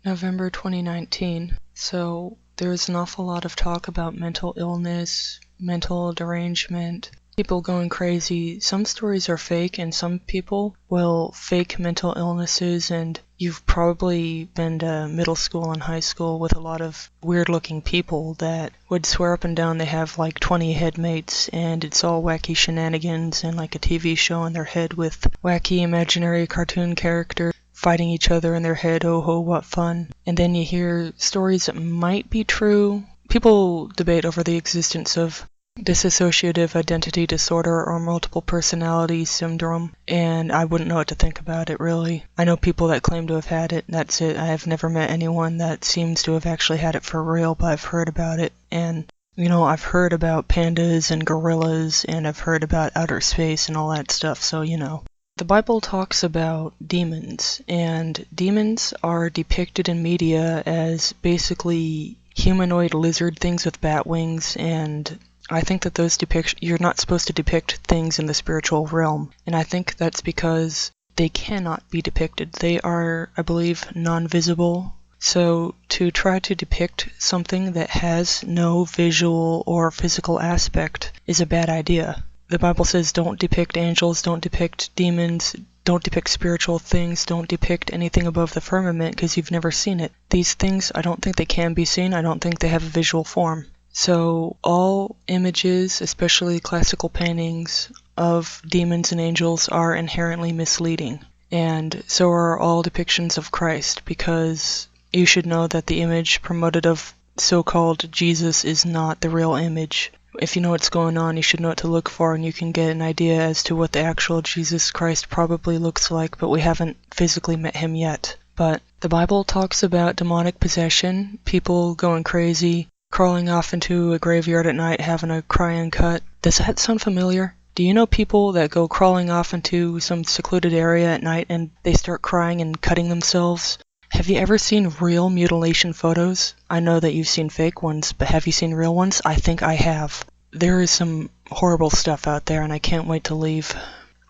November 2019. So there's an awful lot of talk about mental illness, mental derangement, people going crazy. Some stories are fake, and some people will fake mental illnesses, and you've probably been to middle school and high school with a lot of weird looking people that would swear up and down they have like 20 headmates, and it's all wacky shenanigans and like a TV show in their head with wacky imaginary cartoon characters fighting each other in their head. Oh ho, what fun. And then you hear stories that might be true. People debate over the existence of dissociative identity disorder or multiple personality syndrome, and I wouldn't know what to think about it, really. I know people that claim to have had it, and that's it. I have never met anyone that seems to have actually had it for real, but I've heard about it. And I've heard about pandas and gorillas, and I've heard about outer space and all that stuff, so The Bible talks about demons, and demons are depicted in media as basically humanoid lizard things with bat wings, and I think that those you're not supposed to depict things in the spiritual realm, and I think that's because they cannot be depicted. They are, I believe, non-visible. So to try to depict something that has no visual or physical aspect is a bad idea. The Bible says don't depict angels, don't depict demons, don't depict spiritual things, don't depict anything above the firmament because you've never seen it. These things, I don't think they can be seen. I don't think they have a visual form. So all images, especially classical paintings of demons and angels, are inherently misleading. And so are all depictions of Christ, because you should know that the image promoted of so-called Jesus is not the real image. If you know what's going on, you should know what to look for, and you can get an idea as to what the actual Jesus Christ probably looks like, but we haven't physically met him yet. But the Bible talks about demonic possession, people going crazy, crawling off into a graveyard at night, having a cry and cut. Does that sound familiar? Do you know people that go crawling off into some secluded area at night and they start crying and cutting themselves? Have you ever seen real mutilation photos? I know that you've seen fake ones, but have you seen real ones? I think I have. There is some horrible stuff out there, and I can't wait to leave.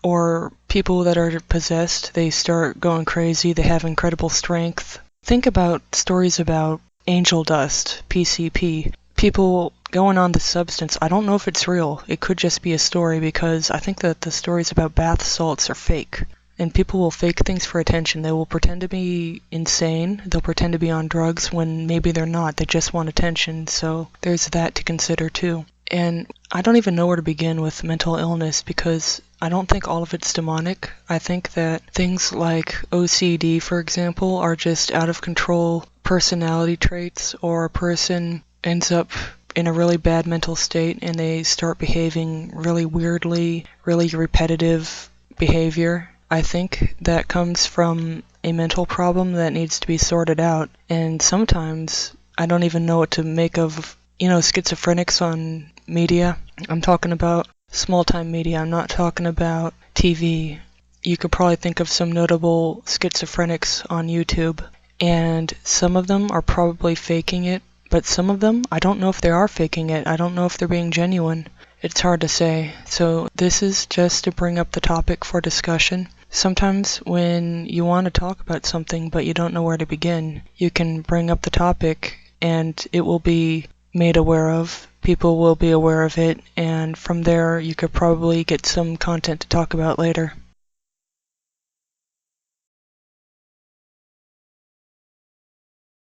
Or people that are possessed, they start going crazy, they have incredible strength. Think about stories about angel dust, PCP. People going on the substance. I don't know if it's real. It could just be a story, because I think that the stories about bath salts are fake. And people will fake things for attention. They will pretend to be insane. They'll pretend to be on drugs when maybe they're not. They just want attention. So there's that to consider too. And I don't even know where to begin with mental illness, because I don't think all of it's demonic. I think that things like OCD, for example, are just out of control personality traits, or a person ends up in a really bad mental state and they start behaving really weirdly, really repetitive behavior. I think that comes from a mental problem that needs to be sorted out, and sometimes I don't even know what to make of, schizophrenics on media. I'm talking about small-time media. I'm not talking about TV. You could probably think of some notable schizophrenics on YouTube, and some of them are probably faking it, but some of them, I don't know if they are faking it. I don't know if they're being genuine. It's hard to say. So this is just to bring up the topic for discussion. Sometimes when you want to talk about something but you don't know where to begin, you can bring up the topic and it will be made aware of. People will be aware of it, and from there you could probably get some content to talk about later.